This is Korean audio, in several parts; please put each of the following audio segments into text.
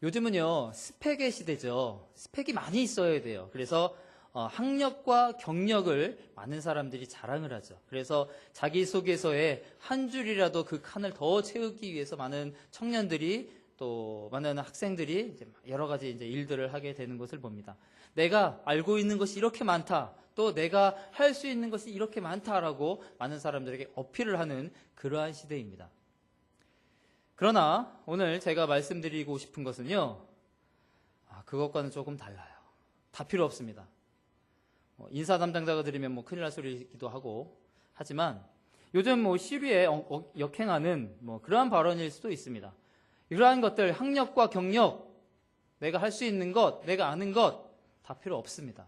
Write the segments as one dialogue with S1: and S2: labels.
S1: 요즘은요, 스펙의 시대죠. 스펙이 많이 있어야 돼요. 그래서 학력과 경력을 많은 사람들이 자랑을 하죠. 그래서 자기소개서에 한 줄이라도 그 칸을 더 채우기 위해서 많은 청년들이 또 많은 학생들이 이제 여러 가지 이제 일들을 하게 되는 것을 봅니다. 내가 알고 있는 것이 이렇게 많다. 또 내가 할 수 있는 것이 이렇게 많다라고 많은 사람들에게 어필을 하는 그러한 시대입니다. 그러나 오늘 제가 말씀드리고 싶은 것은요, 그것과는 조금 달라요. 다 필요 없습니다. 인사 담당자가 들으면 큰일 날 소리이기도 하고, 하지만 요즘 시류에 역행하는 그러한 발언일 수도 있습니다. 이러한 것들, 학력과 경력, 내가 할 수 있는 것, 내가 아는 것, 다 필요 없습니다.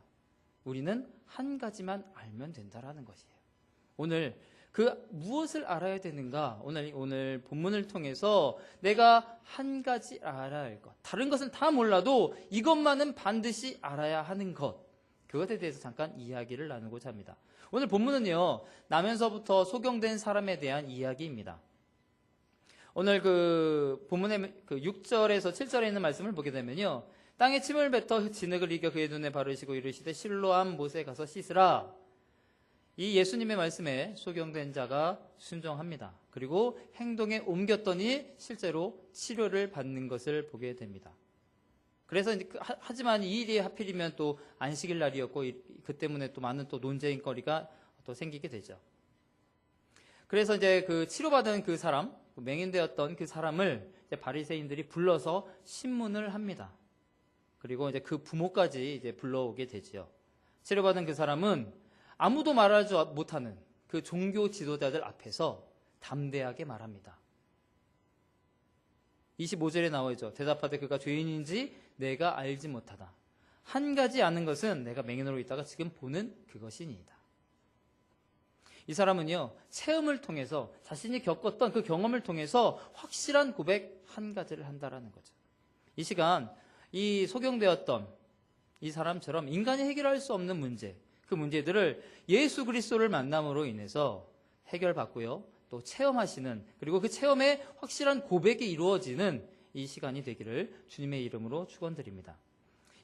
S1: 우리는 한 가지만 알면 된다라는 것이에요. 오늘 그 무엇을 알아야 되는가? 오늘 본문을 통해서 내가 한 가지 알아야 할 것, 다른 것은 다 몰라도 이것만은 반드시 알아야 하는 것, 그것에 대해서 잠깐 이야기를 나누고자 합니다. 오늘 본문은요, 나면서부터 소경된 사람에 대한 이야기입니다. 오늘 그 본문의 6절에서 7절에 있는 말씀을 보게 되면요, 땅에 침을 뱉어 진흙을 이겨 그의 눈에 바르시고 이르시되 실로암 못에 가서 씻으라. 이 예수님의 말씀에 소경된 자가 순종합니다. 그리고 행동에 옮겼더니 실제로 치료를 받는 것을 보게 됩니다. 그래서 하지만 이 일이 하필이면 또 안식일 날이었고 그 때문에 또 많은 또 논쟁거리가 또 생기게 되죠. 그래서 이제 그 치료받은 그 사람, 맹인되었던 그 사람을 이제 바리새인들이 불러서 신문을 합니다. 그리고 이제 그 부모까지 이제 불러오게 되지요. 치료받은 그 사람은 아무도 말하지 못하는 그 종교 지도자들 앞에서 담대하게 말합니다. 25절에 나오죠. 대답하되 그가 죄인인지 내가 알지 못하다. 한 가지 아는 것은 내가 맹인으로 있다가 지금 보는 그것이니이다. 이 사람은요, 체험을 통해서 자신이 겪었던 그 경험을 통해서 확실한 고백 한 가지를 한다라는 거죠. 이 시간 이 소경되었던 이 사람처럼 인간이 해결할 수 없는 문제, 그 문제들을 예수 그리스도를 만남으로 인해서 해결받고요, 또 체험하시는, 그리고 그 체험에 확실한 고백이 이루어지는 이 시간이 되기를 주님의 이름으로 축원드립니다.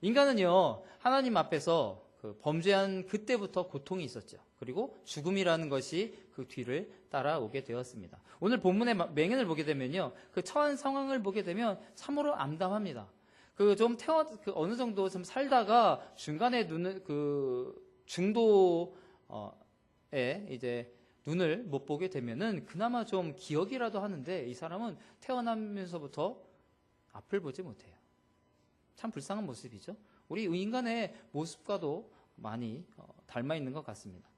S1: 인간은요, 하나님 앞에서 범죄한 그때부터 고통이 있었죠. 그리고 죽음이라는 것이 그 뒤를 따라오게 되었습니다. 오늘 본문의 맹인을 보게 되면요, 그 처한 상황을 보게 되면 참으로 암담합니다. 어느 정도 좀 살다가 중간에 중도에 이제 눈을 못 보게 되면은 그나마 좀 기억이라도 하는데, 이 사람은 태어나면서부터 앞을 보지 못해요. 참 불쌍한 모습이죠. 우리 인간의 모습과도 많이 닮아 있는 것 같습니다.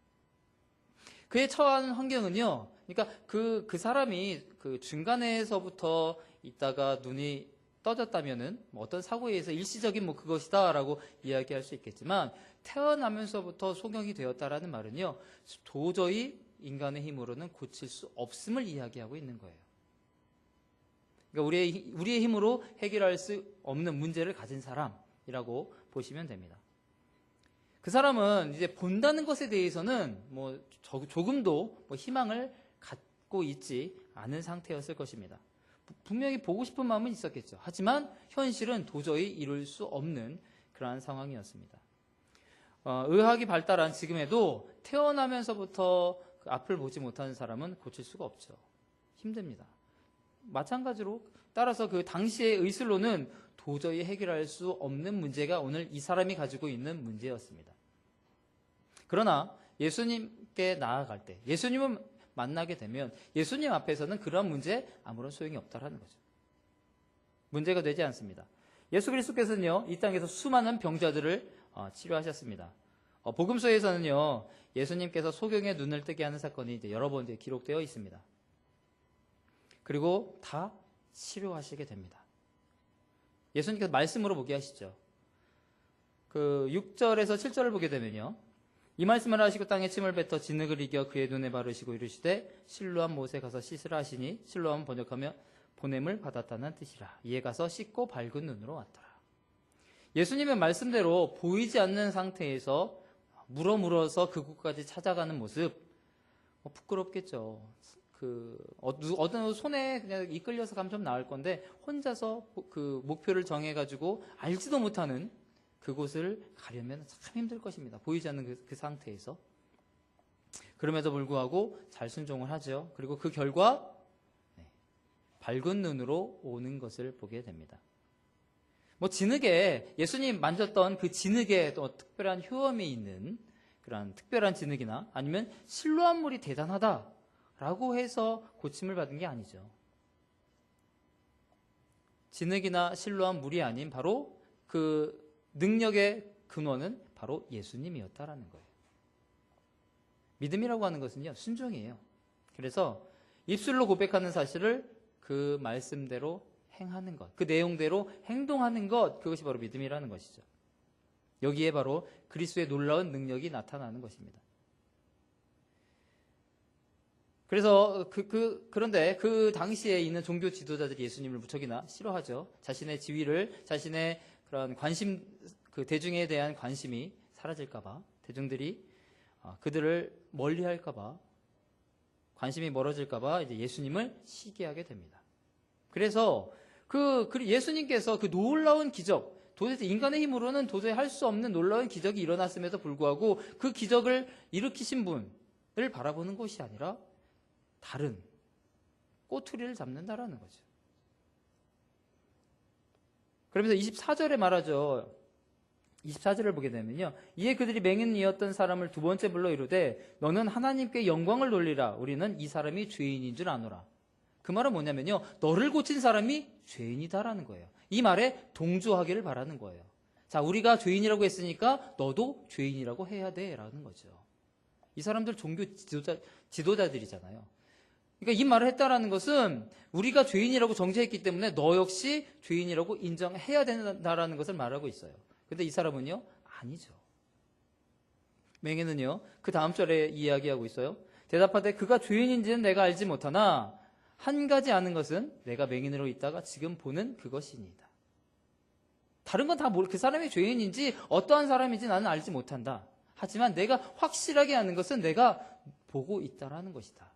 S1: 그의 처한 환경은요, 그러니까 그 사람이 그 중간에서부터 있다가 눈이 떠졌다면은 어떤 사고에 의해서 일시적인 그것이다라고 이야기할 수 있겠지만, 태어나면서부터 소경이 되었다라는 말은요, 도저히 인간의 힘으로는 고칠 수 없음을 이야기하고 있는 거예요. 그러니까 우리의 힘으로 해결할 수 없는 문제를 가진 사람이라고 보시면 됩니다. 그 사람은 이제 본다는 것에 대해서는 조금도 희망을 갖고 있지 않은 상태였을 것입니다. 분명히 보고 싶은 마음은 있었겠죠. 하지만 현실은 도저히 이룰 수 없는 그러한 상황이었습니다. 의학이 발달한 지금에도 태어나면서부터 그 앞을 보지 못하는 사람은 고칠 수가 없죠. 힘듭니다. 마찬가지로 따라서 그 당시의 의술로는 도저히 해결할 수 없는 문제가 오늘 이 사람이 가지고 있는 문제였습니다. 그러나 예수님께 나아갈 때, 예수님을 만나게 되면 예수님 앞에서는 그러한 문제에 아무런 소용이 없다라는 거죠. 문제가 되지 않습니다. 예수 그리스도께서는요, 이 땅에서 수많은 병자들을 치료하셨습니다. 복음서에서는요, 예수님께서 소경의 눈을 뜨게 하는 사건이 이제 여러 번 기록되어 있습니다. 그리고 다 치료하시게 됩니다. 예수님께서 말씀으로 보게 하시죠. 그 6절에서 7절을 보게 되면요, 이 말씀을 하시고 땅에 침을 뱉어 진흙을 이겨 그의 눈에 바르시고 이르시되 실로암 못에 가서 씻으라 하시니, 실로암 번역하며 보냄을 받았다는 뜻이라. 이에 가서 씻고 밝은 눈으로 왔더라. 예수님의 말씀대로 보이지 않는 상태에서 물어서 그곳까지 찾아가는 모습, 부끄럽겠죠. 어떤 손에 그냥 이끌려서 가면 좀 나을 건데, 혼자서 그 목표를 정해가지고 알지도 못하는 그곳을 가려면 참 힘들 것입니다. 보이지 않는 그 상태에서. 그럼에도 불구하고 잘 순종을 하죠. 그리고 그 결과 밝은 눈으로 오는 것을 보게 됩니다. 뭐 진흙에, 예수님 만졌던 그 진흙에 또 특별한 효험이 있는 그런 특별한 진흙이나 아니면 실로암 물이 대단하다라고 해서 고침을 받은 게 아니죠. 진흙이나 실로암 물이 아닌 바로 그 능력의 근원은 바로 예수님이었다라는 거예요. 믿음이라고 하는 것은요, 순종이에요. 그래서 입술로 고백하는 사실을 그 말씀대로 행하는 것, 그 내용대로 행동하는 것, 그것이 바로 믿음이라는 것이죠. 여기에 바로 그리스도의 놀라운 능력이 나타나는 것입니다. 그래서 그런데 그 당시에 있는 종교 지도자들이 예수님을 무척이나 싫어하죠. 자신의 지위를, 자신의 그런 관심, 그 대중에 대한 관심이 사라질까봐, 대중들이 그들을 멀리할까봐, 관심이 멀어질까봐 이제 예수님을 시기하게 됩니다. 그래서 예수님께서 그 놀라운 기적, 도대체 인간의 힘으로는 도저히 할 수 없는 놀라운 기적이 일어났음에도 불구하고 그 기적을 일으키신 분을 바라보는 것이 아니라 다른 꼬투리를 잡는다라는 거죠. 그러면서 24절에 말하죠. 24절을 보게 되면요, 이에 그들이 맹인이었던 사람을 두 번째 불러 이르되 너는 하나님께 영광을 돌리라. 우리는 이 사람이 죄인인 줄 아노라. 그 말은 뭐냐면요, 너를 고친 사람이 죄인이다라는 거예요. 이 말에 동조하기를 바라는 거예요. 자, 우리가 죄인이라고 했으니까 너도 죄인이라고 해야 돼라는 거죠. 이 사람들 종교 지도자들이잖아요. 그러니까 이 말을 했다라는 것은 우리가 죄인이라고 정죄했기 때문에 너 역시 죄인이라고 인정해야 된다라는 것을 말하고 있어요. 근데 이 사람은요, 아니죠. 맹인은요, 그 다음 절에 이야기하고 있어요. 대답하되 그가 죄인인지는 내가 알지 못하나 한 가지 아는 것은 내가 맹인으로 있다가 지금 보는 그것이니이다. 다른 건 다 그 사람이 죄인인지 어떠한 사람인지 나는 알지 못한다. 하지만 내가 확실하게 아는 것은 내가 보고 있다라는 것이다.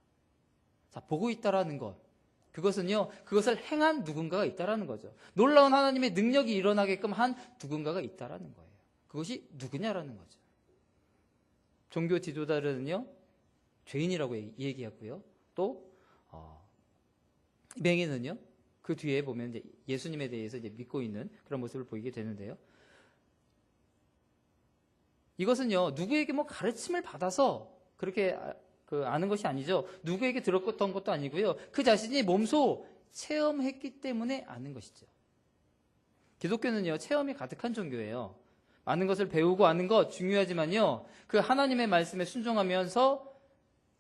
S1: 자, 보고 있다라는 것. 그것은요, 그것을 행한 누군가가 있다라는 거죠. 놀라운 하나님의 능력이 일어나게끔 한 누군가가 있다라는 거예요. 그것이 누구냐라는 거죠. 종교 지도자들은요, 죄인이라고 얘기하고요. 또 맹인은요, 그 뒤에 보면 이제 예수님에 대해서 이제 믿고 있는 그런 모습을 보이게 되는데요. 이것은요, 누구에게 뭐 가르침을 받아서 그렇게 아는 것이 아니죠. 누구에게 들었던 것도 아니고요. 그 자신이 몸소 체험했기 때문에 아는 것이죠. 기독교는요, 체험이 가득한 종교예요. 많은 것을 배우고 아는 것 중요하지만요, 그 하나님의 말씀에 순종하면서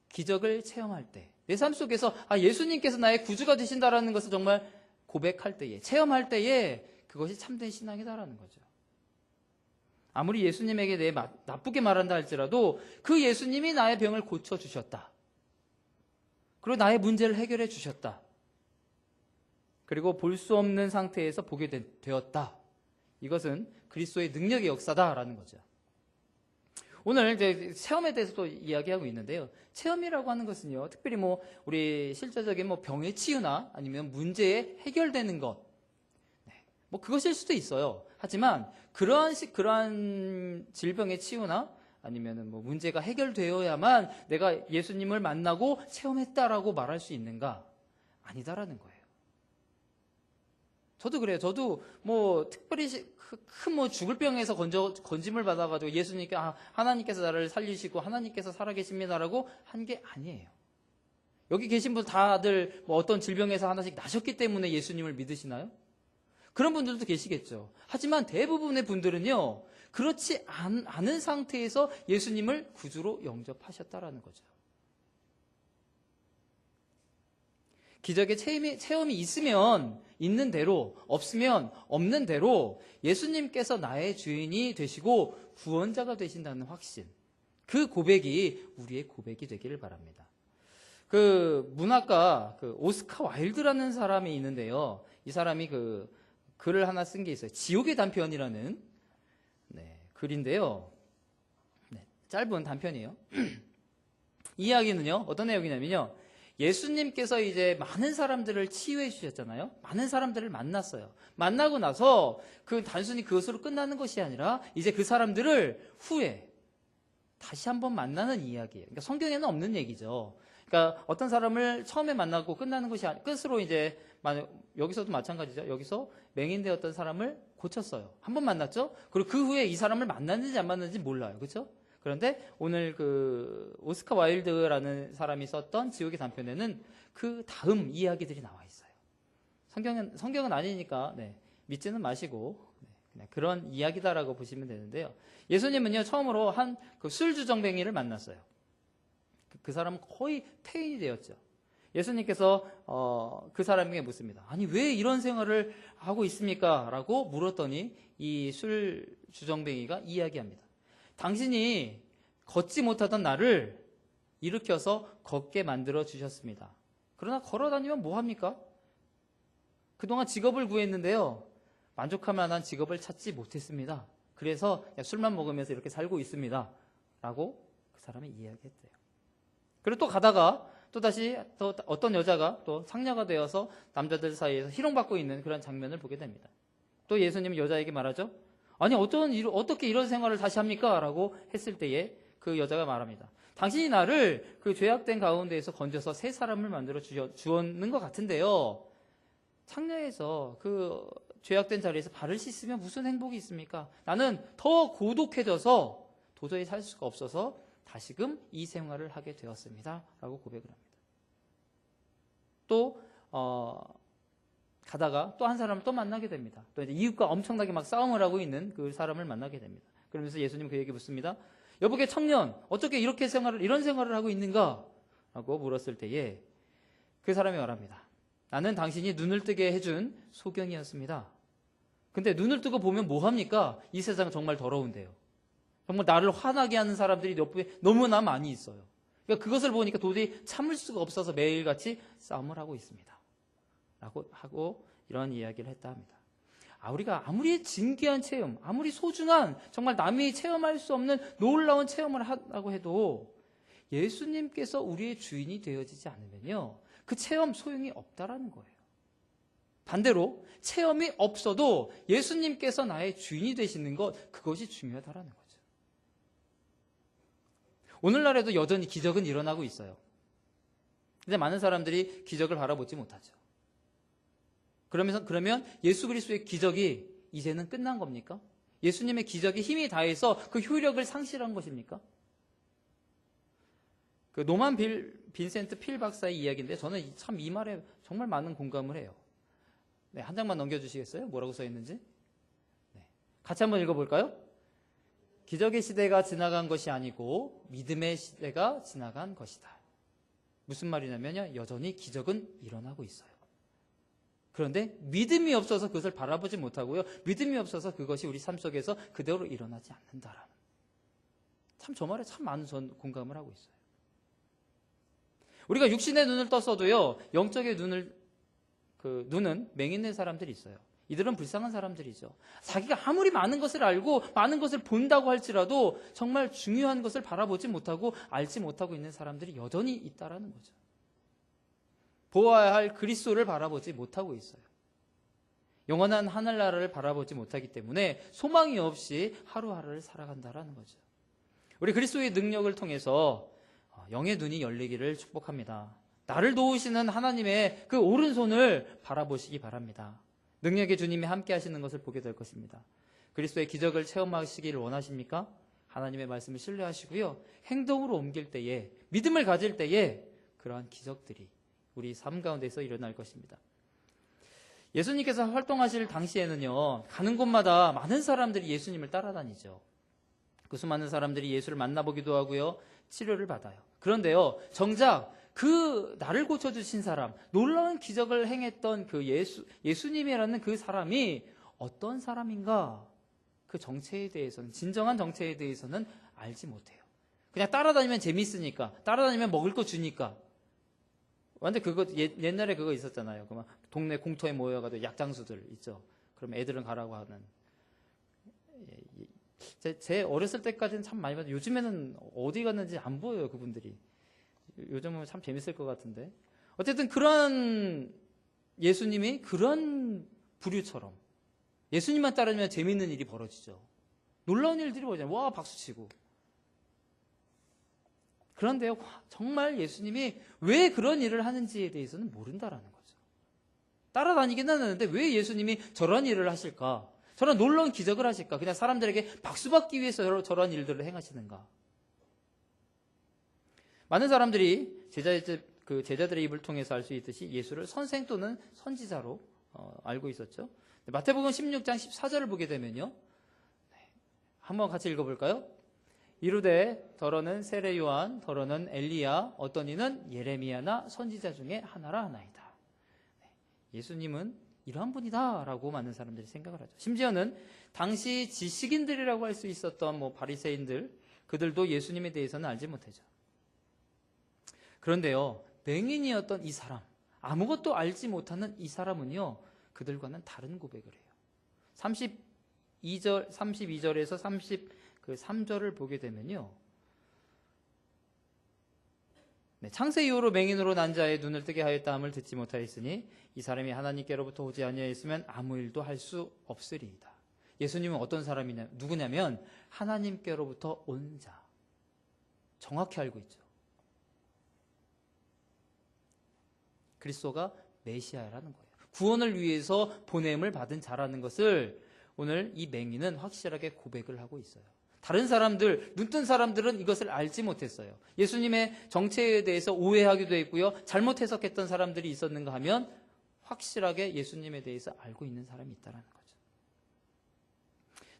S1: 기적을 체험할 때, 내 삶 속에서 예수님께서 나의 구주가 되신다라는 것을 정말 고백할 때에, 체험할 때에 그것이 참된 신앙이다라는 거죠. 아무리 예수님에게 대해 나쁘게 말한다 할지라도 그 예수님이 나의 병을 고쳐주셨다. 그리고 나의 문제를 해결해 주셨다. 그리고 볼 수 없는 상태에서 보게 되었다. 이것은 그리스도의 능력의 역사다라는 거죠. 오늘 이제 체험에 대해서도 이야기하고 있는데요. 체험이라고 하는 것은요, 특별히 우리 실제적인 병의 치유나 아니면 문제에 해결되는 것, 뭐 그것일 수도 있어요. 하지만 그러한 질병의 치유나 아니면은 문제가 해결되어야만 내가 예수님을 만나고 체험했다라고 말할 수 있는가? 아니다라는 거예요. 저도 그래요. 저도 특별히 큰 죽을 병에서 건짐을 받아가지고 예수님께 하나님께서 나를 살리시고 하나님께서 살아계십니다라고 한 게 아니에요. 여기 계신 분 다들 어떤 질병에서 하나씩 나셨기 때문에 예수님을 믿으시나요? 그런 분들도 계시겠죠. 하지만 대부분의 분들은요, 그렇지 않은 상태에서 예수님을 구주로 영접하셨다라는 거죠. 기적의 체험이 있으면 있는 대로, 없으면 없는 대로 예수님께서 나의 주인이 되시고 구원자가 되신다는 확신, 그 고백이 우리의 고백이 되기를 바랍니다. 그 문학가 오스카 와일드라는 사람이 있는데요. 이 사람이 글을 하나 쓴 게 있어요. 지옥의 단편이라는 글인데요. 짧은 단편이에요. 이 이야기는요, 어떤 내용이냐면요, 예수님께서 이제 많은 사람들을 치유해 주셨잖아요. 많은 사람들을 만났어요. 만나고 나서 단순히 그것으로 끝나는 것이 아니라 이제 그 사람들을 후에 다시 한번 만나는 이야기예요. 그러니까 성경에는 없는 얘기죠. 그러니까 어떤 사람을 처음에 만나고 끝나는 것이 끝으로 이제 여기서도 마찬가지죠. 여기서 맹인되었던 사람을 고쳤어요. 한 번 만났죠. 그리고 그 후에 이 사람을 만났는지 안 만났는지 몰라요. 그렇죠? 그런데 오늘 오스카 와일드라는 사람이 썼던 지옥의 단편에는 그 다음 이야기들이 나와 있어요. 성경은 아니니까 믿지는 마시고 그냥 그런 이야기다라고 보시면 되는데요. 예수님은요 처음으로 한 술주정뱅이를 만났어요. 그 사람은 거의 폐인이 되었죠. 예수님께서 그 사람에게 묻습니다. 아니 왜 이런 생활을 하고 있습니까? 라고 물었더니 이 술주정뱅이가 이야기합니다. 당신이 걷지 못하던 나를 일으켜서 걷게 만들어 주셨습니다. 그러나 걸어 다니면 뭐합니까? 그동안 직업을 구했는데요. 만족할 만한 직업을 찾지 못했습니다. 그래서 술만 먹으면서 이렇게 살고 있습니다. 라고 그 사람이 이야기했대요. 그리고 또 가다가 또다시 또 어떤 여자가 또 상녀가 되어서 남자들 사이에서 희롱받고 있는 그런 장면을 보게 됩니다. 또 예수님은 여자에게 말하죠. 아니 어떻게 이런 생활을 다시 합니까? 라고 했을 때에 그 여자가 말합니다. 당신이 나를 그 죄악된 가운데에서 건져서 새 사람을 만들어 주었는 것 같은데요. 창녀에서 그 죄악된 자리에서 발을 씻으면 무슨 행복이 있습니까? 나는 더 고독해져서 도저히 살 수가 없어서 다시금 이 생활을 하게 되었습니다. 라고 고백을 합니다. 또 가다가 또 한 사람을 또 만나게 됩니다. 또 이제 이웃과 엄청나게 막 싸움을 하고 있는 그 사람을 만나게 됩니다. 그러면서 예수님 그에게 묻습니다. 여보게 청년, 어떻게 이런 생활을 하고 있는가? 라고 물었을 때에 그 사람이 말합니다. 나는 당신이 눈을 뜨게 해준 소경이었습니다. 근데 눈을 뜨고 보면 뭐합니까? 이 세상 정말 더러운데요. 정말 나를 화나게 하는 사람들이 옆에 너무나 많이 있어요. 그러니까 그것을 보니까 도저히 참을 수가 없어서 매일같이 싸움을 하고 있습니다. 라고 하고 이런 이야기를 했다 합니다. 우리가 아무리 진귀한 체험, 아무리 소중한 정말 남이 체험할 수 없는 놀라운 체험을 하라고 해도 예수님께서 우리의 주인이 되어지지 않으면요. 그 체험 소용이 없다라는 거예요. 반대로 체험이 없어도 예수님께서 나의 주인이 되시는 것, 그것이 중요하다라는 거죠. 오늘날에도 여전히 기적은 일어나고 있어요. 근데 많은 사람들이 기적을 바라보지 못하죠. 그러면 예수 그리스도의 기적이 이제는 끝난 겁니까? 예수님의 기적이 힘이 다해서 그 효력을 상실한 것입니까? 그 노만 빈센트 필 박사의 이야기인데 저는 참 이 말에 정말 많은 공감을 해요. 네, 한 장만 넘겨주시겠어요? 뭐라고 써 있는지? 네. 같이 한번 읽어볼까요? 기적의 시대가 지나간 것이 아니고 믿음의 시대가 지나간 것이다. 무슨 말이냐면요, 여전히 기적은 일어나고 있어요. 그런데 믿음이 없어서 그것을 바라보지 못하고요, 믿음이 없어서 그것이 우리 삶 속에서 그대로 일어나지 않는다라는. 참 저 말에 참 많은 전 공감을 하고 있어요. 우리가 육신의 눈을 떴어도요, 영적의 눈은 맹인된 사람들이 있어요. 이들은 불쌍한 사람들이죠. 자기가 아무리 많은 것을 알고 많은 것을 본다고 할지라도 정말 중요한 것을 바라보지 못하고 알지 못하고 있는 사람들이 여전히 있다라는 거죠. 보아야 할 그리스도를 바라보지 못하고 있어요. 영원한 하늘나라를 바라보지 못하기 때문에 소망이 없이 하루하루를 살아간다라는 거죠. 우리 그리스도의 능력을 통해서 영의 눈이 열리기를 축복합니다. 나를 도우시는 하나님의 그 오른손을 바라보시기 바랍니다. 능력의 주님이 함께 하시는 것을 보게 될 것입니다. 그리스도의 기적을 체험하시기를 원하십니까? 하나님의 말씀을 신뢰하시고요. 행동으로 옮길 때에, 믿음을 가질 때에 그러한 기적들이 우리 삶 가운데서 일어날 것입니다. 예수님께서 활동하실 당시에는요, 가는 곳마다 많은 사람들이 예수님을 따라다니죠. 그 수많은 사람들이 예수를 만나보기도 하고요, 치료를 받아요. 그런데요, 정작 그 나를 고쳐주신 사람, 놀라운 기적을 행했던 그 예수님이라는 그 사람이 어떤 사람인가, 그 정체에 대해서는, 진정한 정체에 대해서는 알지 못해요. 그냥 따라다니면 재밌으니까, 따라다니면 먹을 거 주니까. 완전 옛날에 그거 있었잖아요. 그 동네 공터에 모여가지고 약장수들 있죠. 그럼 애들은 가라고 하는. 제 어렸을 때까지는 참 많이 봤는데 요즘에는 어디 갔는지 안 보여요, 그분들이. 요즘은 참 재밌을 것 같은데. 어쨌든 그런 예수님이 그런 부류처럼 예수님만 따르면 재밌는 일이 벌어지죠. 놀라운 일들이 벌어져요. 와, 박수치고. 그런데요, 정말 예수님이 왜 그런 일을 하는지에 대해서는 모른다라는 거죠. 따라다니긴 하는데 왜 예수님이 저런 일을 하실까? 저런 놀라운 기적을 하실까? 그냥 사람들에게 박수받기 위해서 저런 일들을 행하시는가? 많은 사람들이 제자들의 입을 통해서 알 수 있듯이 예수를 선생 또는 선지자로 알고 있었죠. 마태복음 16장 14절을 보게 되면요. 한번 같이 읽어볼까요? 이르되 더러는 세례 요한, 더러는 엘리야, 어떤 이는 예레미야나 선지자 중에 하나라 하나이다. 예수님은 이러한 분이다라고 많은 사람들이 생각을 하죠. 심지어는 당시 지식인들이라고 할 수 있었던 바리새인들, 그들도 예수님에 대해서는 알지 못하죠. 그런데요, 맹인이었던 이 사람, 아무것도 알지 못하는 이 사람은요, 그들과는 다른 고백을 해요. 32절에서 33절을 보게 되면요, 창세 이후로 맹인으로 난 자의 눈을 뜨게 하였다함을 듣지 못하였으니 이 사람이 하나님께로부터 오지 아니하였으면 아무 일도 할 수 없으리이다. 예수님은 어떤 누구냐면 하나님께로부터 온 자. 정확히 알고 있죠. 그리스도가 메시아라는 거예요. 구원을 위해서 보냄을 받은 자라는 것을 오늘 이 맹인은 확실하게 고백을 하고 있어요. 다른 사람들, 눈뜬 사람들은 이것을 알지 못했어요. 예수님의 정체에 대해서 오해하기도 했고요. 잘못 해석했던 사람들이 있었는가 하면 확실하게 예수님에 대해서 알고 있는 사람이 있다는 거죠.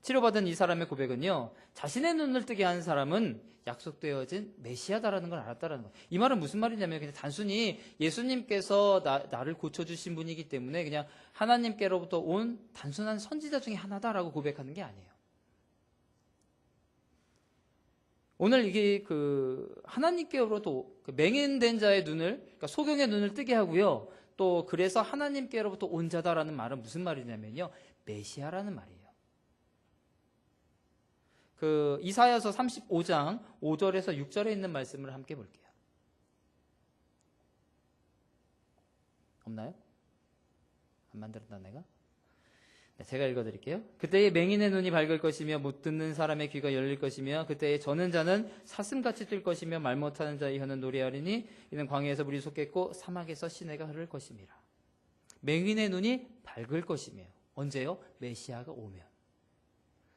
S1: 치료받은 이 사람의 고백은요, 자신의 눈을 뜨게 한 사람은 약속되어진 메시아다라는 걸 알았다는 거예요. 이 말은 무슨 말이냐면 그냥 단순히 예수님께서 나를 고쳐주신 분이기 때문에 그냥 하나님께로부터 온 단순한 선지자 중에 하나다라고 고백하는 게 아니에요. 오늘 이게 하나님께로부터 맹인된 자의 눈을, 그러니까 소경의 눈을 뜨게 하고요. 또 그래서 하나님께로부터 온 자다라는 말은 무슨 말이냐면요, 메시아라는 말이에요. 이사야서 35장 5절에서 6절에 있는 말씀을 함께 볼게요. 없나요? 안 만들었나 내가? 네, 제가 읽어드릴게요. 그때에 맹인의 눈이 밝을 것이며 못 듣는 사람의 귀가 열릴 것이며 그때에 저는 자는 사슴같이 뛸 것이며 말 못하는 자의 혀는 노래하리니 이는 광야에서 물이 솟겠고 사막에서 시내가 흐를 것임이라. 맹인의 눈이 밝을 것이며 언제요? 메시아가 오면.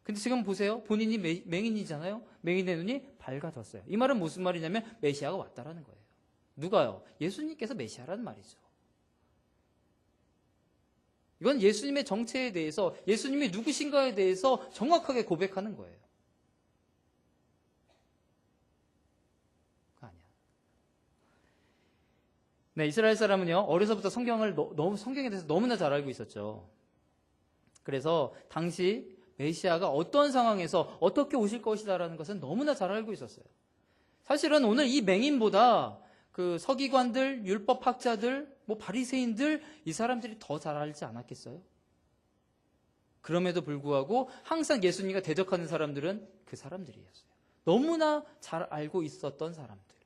S1: 근데 지금 보세요. 본인이 맹인이잖아요. 맹인의 눈이 밝아졌어요. 이 말은 무슨 말이냐면 메시아가 왔다라는 거예요. 누가요? 예수님께서 메시아라는 말이죠. 이건 예수님의 정체에 대해서, 예수님이 누구신가에 대해서 정확하게 고백하는 거예요. 그거 아니야. 네, 이스라엘 사람은요, 어려서부터 성경에 대해서 너무나 잘 알고 있었죠. 그래서 당시 메시아가 어떤 상황에서 어떻게 오실 것이다라는 것은 너무나 잘 알고 있었어요. 사실은 오늘 이 맹인보다 서기관들, 율법학자들, 바리새인들, 이 사람들이 더 잘 알지 않았겠어요? 그럼에도 불구하고 항상 예수님과 대적하는 사람들은 그 사람들이었어요. 너무나 잘 알고 있었던 사람들.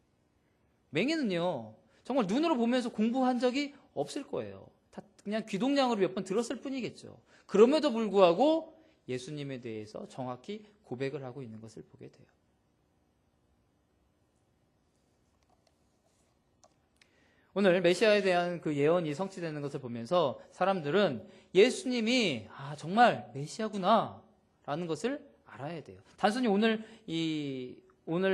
S1: 맹인은요, 정말 눈으로 보면서 공부한 적이 없을 거예요. 다 그냥 귀동냥으로 몇 번 들었을 뿐이겠죠. 그럼에도 불구하고 예수님에 대해서 정확히 고백을 하고 있는 것을 보게 돼요. 오늘 메시아에 대한 그 예언이 성취되는 것을 보면서 사람들은 예수님이 정말 메시아구나 라는 것을 알아야 돼요. 단순히 오늘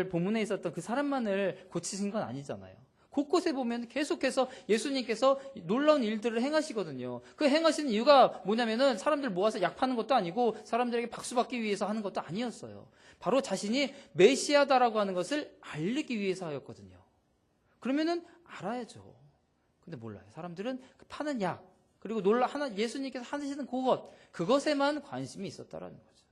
S1: 본문에 있었던 그 사람만을 고치신 건 아니잖아요. 곳곳에 보면 계속해서 예수님께서 놀라운 일들을 행하시거든요. 그 행하시는 이유가 뭐냐면은 사람들 모아서 약 파는 것도 아니고 사람들에게 박수받기 위해서 하는 것도 아니었어요. 바로 자신이 메시아다라고 하는 것을 알리기 위해서 하였거든요. 그러면은 알아야죠. 근데 몰라요. 사람들은 파는 약, 그리고 예수님께서 하시는 그것에만 관심이 있었다라는 거죠.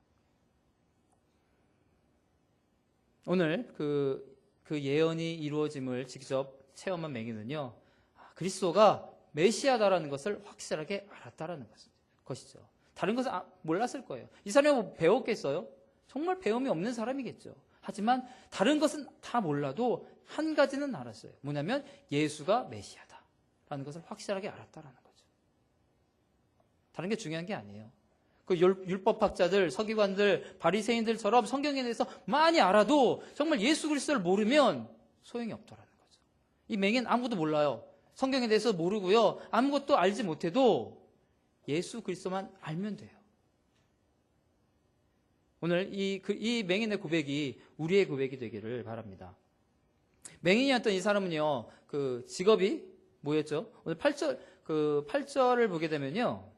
S1: 오늘 그 예언이 이루어짐을 직접 체험한 맹인은요, 그리스도가 메시아다라는 것을 확실하게 알았다라는 것이죠. 다른 것은 몰랐을 거예요. 이 사람이 배웠겠어요? 정말 배움이 없는 사람이겠죠. 하지만 다른 것은 다 몰라도 한 가지는 알았어요. 뭐냐면 예수가 메시아다라는 것을 확실하게 알았다라는 거죠. 다른 게 중요한 게 아니에요. 그 율법학자들, 서기관들, 바리새인들처럼 성경에 대해서 많이 알아도 정말 예수 그리스도를 모르면 소용이 없더라는 거죠. 이 맹인 아무것도 몰라요. 성경에 대해서 모르고요. 아무것도 알지 못해도 예수 그리스도만 알면 돼요. 오늘 이 맹인의 고백이 우리의 고백이 되기를 바랍니다. 맹인이었던 이 사람은요, 그 직업이 뭐였죠? 오늘 8절을 보게 되면요.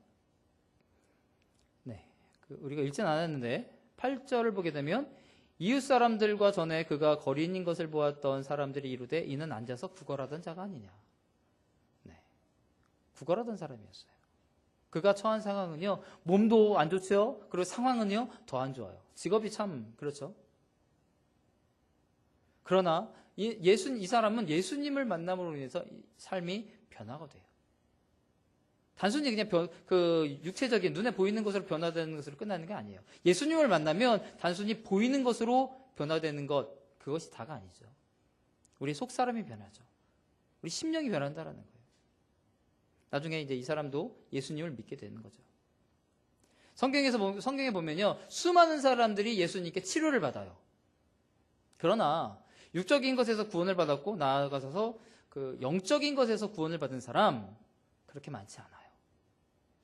S1: 네. 우리가 읽진 않았는데, 8절을 보게 되면, 이웃 사람들과 전에 그가 거리인 것을 보았던 사람들이 이르되 이는 앉아서 구걸하던 자가 아니냐. 네. 구걸하던 사람이었어요. 그가 처한 상황은요, 몸도 안 좋죠? 그리고 상황은요, 더 안 좋아요. 직업이 참, 그렇죠? 그러나, 이 사람은 예수님을 만남으로 인해서 삶이 변화가 돼요. 단순히 그냥 육체적인 눈에 보이는 것으로 변화되는 것으로 끝나는 게 아니에요. 예수님을 만나면 단순히 보이는 것으로 변화되는 것, 그것이 다가 아니죠. 우리 속사람이 변하죠. 우리 심령이 변한다라는 거예요. 나중에 이제 이 사람도 예수님을 믿게 되는 거죠. 성경에 보면요, 수많은 사람들이 예수님께 치료를 받아요. 그러나 육적인 것에서 구원을 받았고 나아가서 그 영적인 것에서 구원을 받은 사람 그렇게 많지 않아요.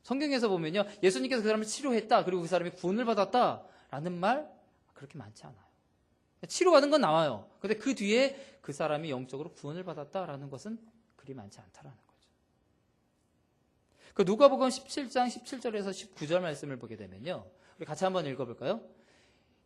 S1: 성경에서 보면요, 예수님께서 그 사람을 치료했다, 그리고 그 사람이 구원을 받았다라는 말 그렇게 많지 않아요. 치료받은 건 나와요. 근데 그 뒤에 그 사람이 영적으로 구원을 받았다라는 것은 그리 많지 않다라는 거죠. 그 누가복음 17장 17절에서 19절 말씀을 보게 되면요, 우리 같이 한번 읽어볼까요?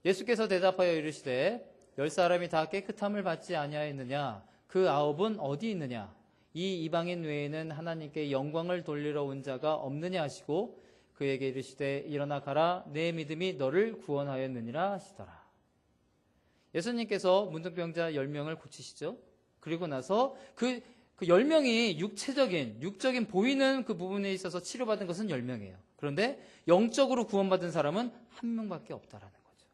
S1: 예수께서 대답하여 이르시되 10사람이 다 깨끗함을 받지 아니하였느냐? 그 9은 어디 있느냐? 이 이방인 외에는 하나님께 영광을 돌리러 온 자가 없느냐 하시고 그에게 이르시되 일어나 가라, 내 믿음이 너를 구원하였느니라 하시더라. 예수님께서 문둥병자 10명을 고치시죠. 그리고 나서 그 10명이 육적인 보이는 그 부분에 있어서 치료받은 것은 10명이에요. 그런데 영적으로 구원받은 사람은 1명밖에 없다라는 거죠.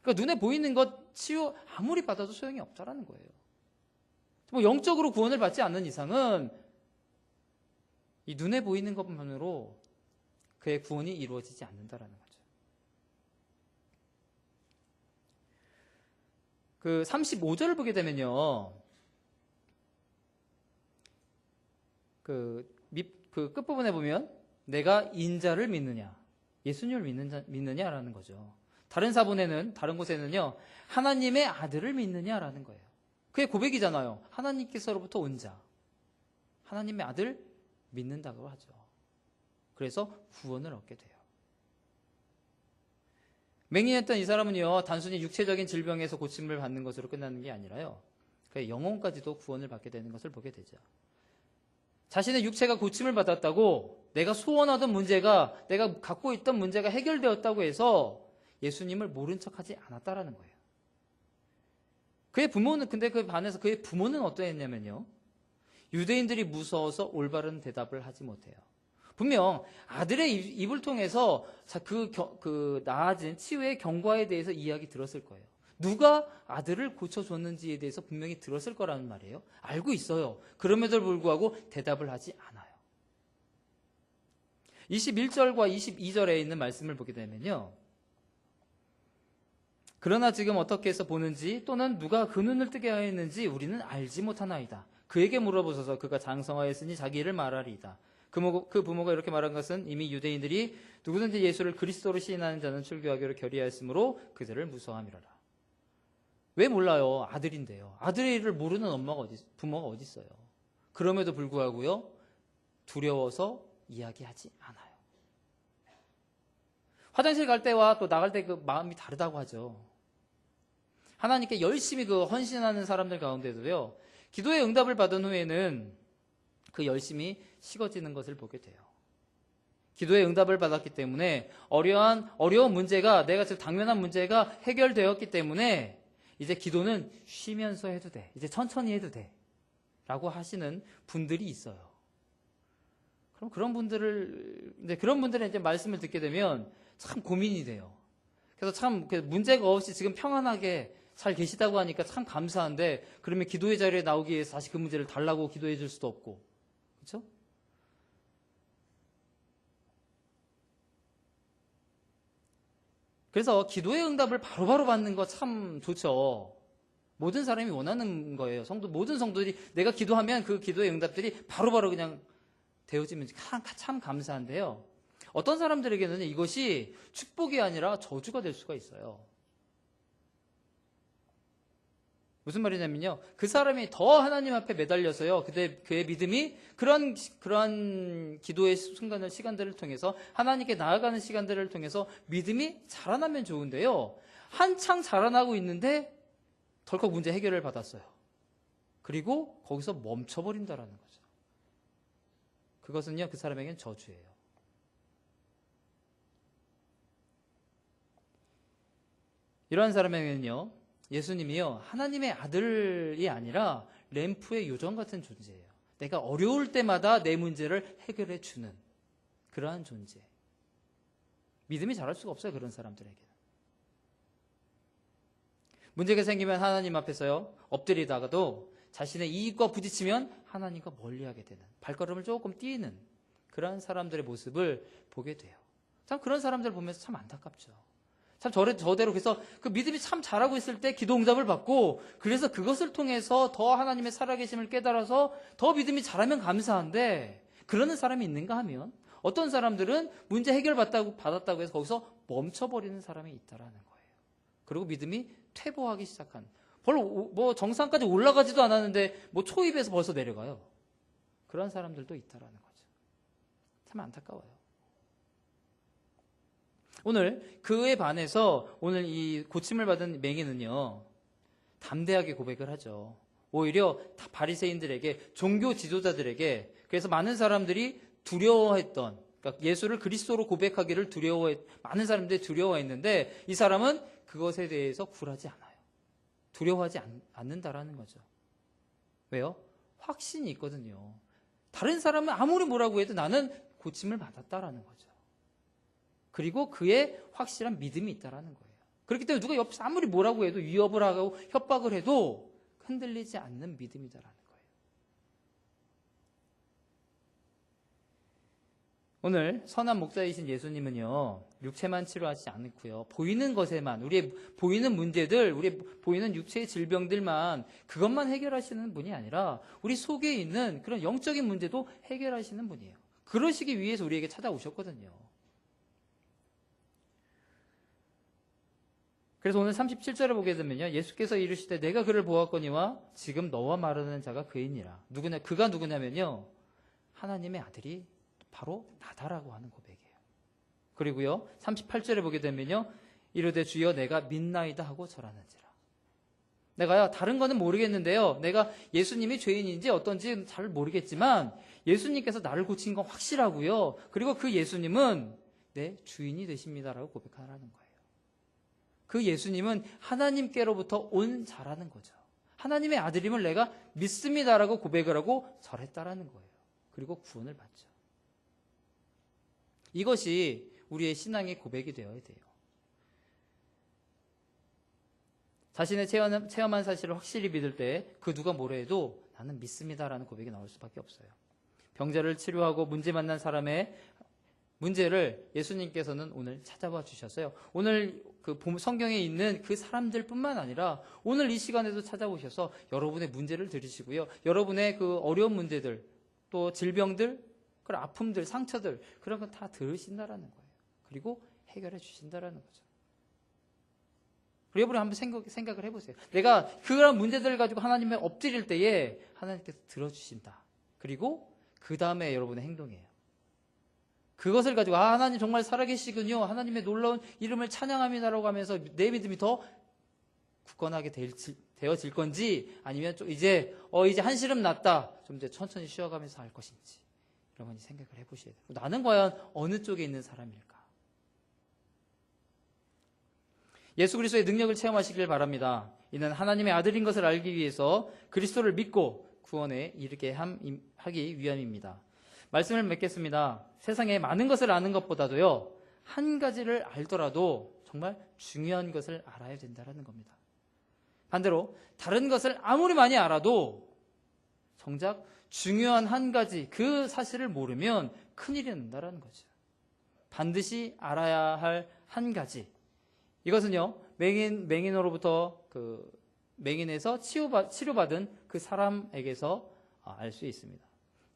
S1: 그러니까 눈에 보이는 것 치유 아무리 받아도 소용이 없다라는 거예요. 뭐 영적으로 구원을 받지 않는 이상은 이 눈에 보이는 것만으로 그의 구원이 이루어지지 않는다라는 거죠. 그 35절을 보게 되면요, 그 끝부분에 보면 내가 인자를 믿느냐, 예수님을 믿느냐라는 거죠. 다른 곳에는요, 하나님의 아들을 믿느냐라는 거예요. 그게 고백이잖아요. 하나님께서로부터 온 자, 하나님의 아들 믿는다고 하죠. 그래서 구원을 얻게 돼요. 맹인했던 이 사람은요, 단순히 육체적인 질병에서 고침을 받는 것으로 끝나는 게 아니라요, 그의 영혼까지도 구원을 받게 되는 것을 보게 되죠. 자신의 육체가 고침을 받았다고 내가 소원하던 문제가, 내가 갖고 있던 문제가 해결되었다고 해서 예수님을 모른 척하지 않았다라는 거예요. 근데 그 반해서 그의 부모는 어떠했냐면요, 유대인들이 무서워서 올바른 대답을 하지 못해요. 분명 아들의 입을 통해서 그 나아진 치유의 경과에 대해서 이야기 들었을 거예요. 누가 아들을 고쳐줬는지에 대해서 분명히 들었을 거라는 말이에요. 알고 있어요. 그럼에도 불구하고 대답을 하지 않아요. 21절과 22절에 있는 말씀을 보게 되면요, 그러나 지금 어떻게 해서 보는지 또는 누가 그 눈을 뜨게 하였는지 우리는 알지 못하나이다. 그에게 물어보소서. 그가 장성하였으니 자기 일을 말하리이다. 그 부모가 이렇게 말한 것은 이미 유대인들이 누구든지 예수를 그리스도로 시인하는 자는 출교하기로 결의하였으므로 그들을 무서워함이라라. 왜 몰라요? 아들인데요. 아들의 일을 모르는 부모가 어디 있어요? 그럼에도 불구하고요, 두려워서 이야기하지 않아요. 화장실 갈 때와 또 나갈 때 그 마음이 다르다고 하죠. 하나님께 열심히 헌신하는 사람들 가운데도요, 기도의 응답을 받은 후에는 그 열심이 식어지는 것을 보게 돼요. 기도의 응답을 받았기 때문에 어려운 문제가, 내가 지금 당면한 문제가 해결되었기 때문에 이제 기도는 쉬면서 해도 돼, 이제 천천히 해도 돼 라고 하시는 분들이 있어요. 그럼 그런 분들의 이제 말씀을 듣게 되면 참 고민이 돼요. 그래서 참 문제가 없이 지금 평안하게 잘 계시다고 하니까 참 감사한데 그러면 기도의 자리에 나오기 위해서 다시 그 문제를 달라고 기도해 줄 수도 없고, 그렇죠? 그래서 기도의 응답을 바로바로 받는 거 참 좋죠. 모든 사람이 원하는 거예요. 모든 성도들이 내가 기도하면 그 기도의 응답들이 바로바로 그냥 되어지면 참 감사한데요. 어떤 사람들에게는 이것이 축복이 아니라 저주가 될 수가 있어요. 무슨 말이냐면요. 그 사람이 더 하나님 앞에 매달려서요. 그의 믿음이 그러한 기도의 시간들을 통해서 하나님께 나아가는 시간들을 통해서 믿음이 자라나면 좋은데요. 한창 자라나고 있는데 덜컥 문제 해결을 받았어요. 그리고 거기서 멈춰버린다라는 거죠. 그것은요, 그 사람에게는 저주예요. 이러한 사람에게는요, 예수님이요, 하나님의 아들이 아니라 램프의 요정 같은 존재예요. 내가 어려울 때마다 내 문제를 해결해 주는 그러한 존재. 믿음이 자랄 수가 없어요, 그런 사람들에게는. 문제가 생기면 하나님 앞에서요, 엎드리다가도 자신의 이익과 부딪히면 하나님과 멀리하게 되는, 발걸음을 조금 띄는 그러한 사람들의 모습을 보게 돼요. 참 그런 사람들 보면서 참 안타깝죠. 참 저대로 그래서 그 믿음이 참 잘하고 있을 때 기도 응답을 받고, 그래서 그것을 통해서 더 하나님의 살아계심을 깨달아서 더 믿음이 잘하면 감사한데, 그러는 사람이 있는가 하면 어떤 사람들은 문제 해결 받았다고 해서 거기서 멈춰버리는 사람이 있다라는 거예요. 그리고 믿음이 퇴보하기 시작한, 별로 정상까지 올라가지도 않았는데 초입에서 벌써 내려가요. 그런 사람들도 있다라는 거죠. 참 안타까워요. 오늘 그에 반해서 오늘 이 고침을 받은 맹인은요, 담대하게 고백을 하죠. 오히려 바리새인들에게, 종교 지도자들에게, 그래서 많은 사람들이 두려워했던, 그러니까 예수를 그리스도로 고백하기를 많은 사람들이 두려워했는데 이 사람은 그것에 대해서 굴하지 않아요. 두려워하지 않는다라는 거죠. 왜요? 확신이 있거든요. 다른 사람은 아무리 뭐라고 해도 나는 고침을 받았다라는 거죠. 그리고 그의 확실한 믿음이 있다라는 거예요. 그렇기 때문에 누가 옆에서 아무리 뭐라고 해도, 위협을 하고 협박을 해도 흔들리지 않는 믿음이다라는 거예요. 오늘 선한 목자이신 예수님은요, 육체만 치료하지 않고요, 보이는 것에만, 우리의 보이는 문제들, 우리의 보이는 육체의 질병들만, 그것만 해결하시는 분이 아니라 우리 속에 있는 그런 영적인 문제도 해결하시는 분이에요. 그러시기 위해서 우리에게 찾아오셨거든요. 그래서 오늘 37절을 보게 되면요, 예수께서 이르시되 내가 그를 보았거니와 지금 너와 말하는 자가 그이니라. 그가 누구냐면요, 하나님의 아들이 바로 나다라고 하는 고백이에요. 그리고요, 38절에 보게 되면요, 이르되 주여 내가 믿나이다 하고 절하는지라. 내가요, 다른 거는 모르겠는데요, 내가 예수님이 죄인인지 어떤지 잘 모르겠지만 예수님께서 나를 고친 건 확실하고요, 그리고 그 예수님은 내 주인이 되십니다라고 고백하라는 거예요. 그 예수님은 하나님께로부터 온 자라는 거죠. 하나님의 아들임을 내가 믿습니다라고 고백을 하고 절했다라는 거예요. 그리고 구원을 받죠. 이것이 우리의 신앙의 고백이 되어야 돼요. 자신의 체험한 사실을 확실히 믿을 때 그 누가 뭐라 해도 나는 믿습니다라는 고백이 나올 수밖에 없어요. 병자를 치료하고 문제 만난 사람의 문제를 예수님께서는 오늘 찾아와 주셨어요. 오늘 그 성경에 있는 그 사람들뿐만 아니라 오늘 이 시간에도 찾아오셔서 여러분의 문제를 들으시고요, 여러분의 그 어려운 문제들, 또 질병들, 그런 아픔들, 상처들, 그런 거 다 들으신다라는 거예요. 그리고 해결해 주신다라는 거죠. 여러분 한번 생각을 해보세요. 내가 그런 문제들을 가지고 하나님에 엎드릴 때에 하나님께서 들어주신다. 그리고 그 다음에 여러분의 행동이에요. 그것을 가지고 하나님 정말 살아계시군요, 하나님의 놀라운 이름을 찬양합니다라고 하면서 내 믿음이 더 굳건하게 되어질 건지, 아니면 좀 이제 한시름 났다, 좀 이제 천천히 쉬어가면서 할 것인지, 여러분이 생각을 해보셔야 돼요. 나는 과연 어느 쪽에 있는 사람일까? 예수 그리스도의 능력을 체험하시길 바랍니다. 이는 하나님의 아들인 것을 알기 위해서 그리스도를 믿고 구원에 이르게 하기 위함입니다. 말씀을 맺겠습니다. 세상에 많은 것을 아는 것보다도요, 한 가지를 알더라도 정말 중요한 것을 알아야 된다는 겁니다. 반대로 다른 것을 아무리 많이 알아도 정작 중요한 한 가지 그 사실을 모르면 큰일이 난다는 거죠. 반드시 알아야 할 한 가지. 이것은요, 맹인으로부터 맹인에서 치료받은 그 사람에게서 알 수 있습니다.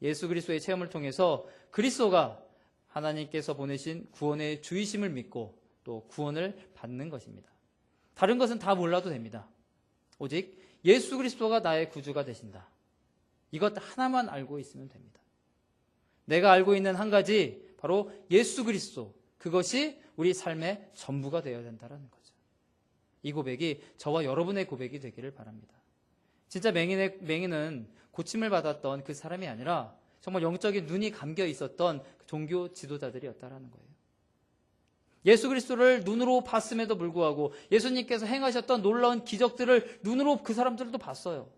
S1: 예수 그리스도의 체험을 통해서 그리스도가 하나님께서 보내신 구원의 주이심을 믿고 또 구원을 받는 것입니다. 다른 것은 다 몰라도 됩니다. 오직 예수 그리스도가 나의 구주가 되신다. 이것 하나만 알고 있으면 됩니다. 내가 알고 있는 한 가지, 바로 예수 그리스도, 그것이 우리 삶의 전부가 되어야 된다는 거죠. 이 고백이 저와 여러분의 고백이 되기를 바랍니다. 진짜 맹인은 고침을 받았던 그 사람이 아니라 정말 영적인 눈이 감겨 있었던 종교 지도자들이었다라는 거예요. 예수 그리스도를 눈으로 봤음에도 불구하고 예수님께서 행하셨던 놀라운 기적들을 눈으로 그 사람들도 봤어요.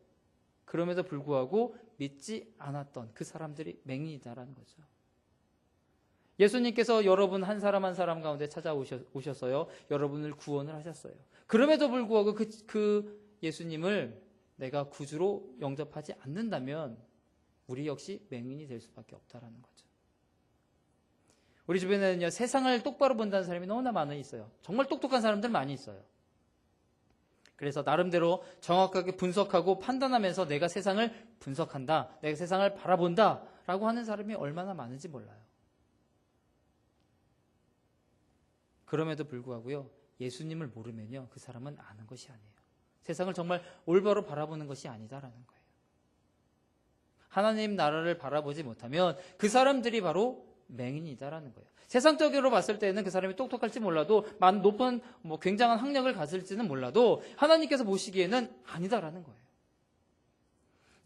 S1: 그럼에도 불구하고 믿지 않았던 그 사람들이 맹인이다라는 거죠. 예수님께서 여러분 한 사람 한 사람 가운데 찾아오셔서요, 여러분을 구원을 하셨어요. 그럼에도 불구하고 그 예수님을 내가 구주로 영접하지 않는다면 우리 역시 맹인이 될 수밖에 없다라는 거죠. 우리 주변에는요, 세상을 똑바로 본다는 사람이 너무나 많이 있어요. 정말 똑똑한 사람들 많이 있어요. 그래서 나름대로 정확하게 분석하고 판단하면서 내가 세상을 분석한다, 내가 세상을 바라본다 라고 하는 사람이 얼마나 많은지 몰라요. 그럼에도 불구하고요, 예수님을 모르면요, 그 사람은 아는 것이 아니에요. 세상을 정말 올바로 바라보는 것이 아니다라는 거예요. 하나님 나라를 바라보지 못하면 그 사람들이 바로 맹인이다라는 거예요. 세상적으로 봤을 때는 그 사람이 똑똑할지 몰라도 높은 굉장한 학력을 가질지는 몰라도 하나님께서 보시기에는 아니다라는 거예요.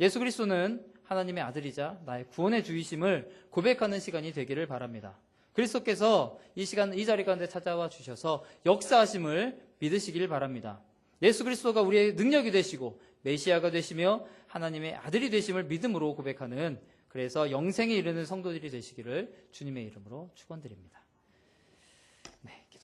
S1: 예수 그리스도는 하나님의 아들이자 나의 구원의 주이심을 고백하는 시간이 되기를 바랍니다. 그리스도께서 이 자리 가운데 찾아와 주셔서 역사하심을 믿으시길 바랍니다. 예수 그리스도가 우리의 능력이 되시고 메시아가 되시며 하나님의 아들이 되심을 믿음으로 고백하는, 그래서 영생에 이르는 성도들이 되시기를 주님의 이름으로 축원드립니다.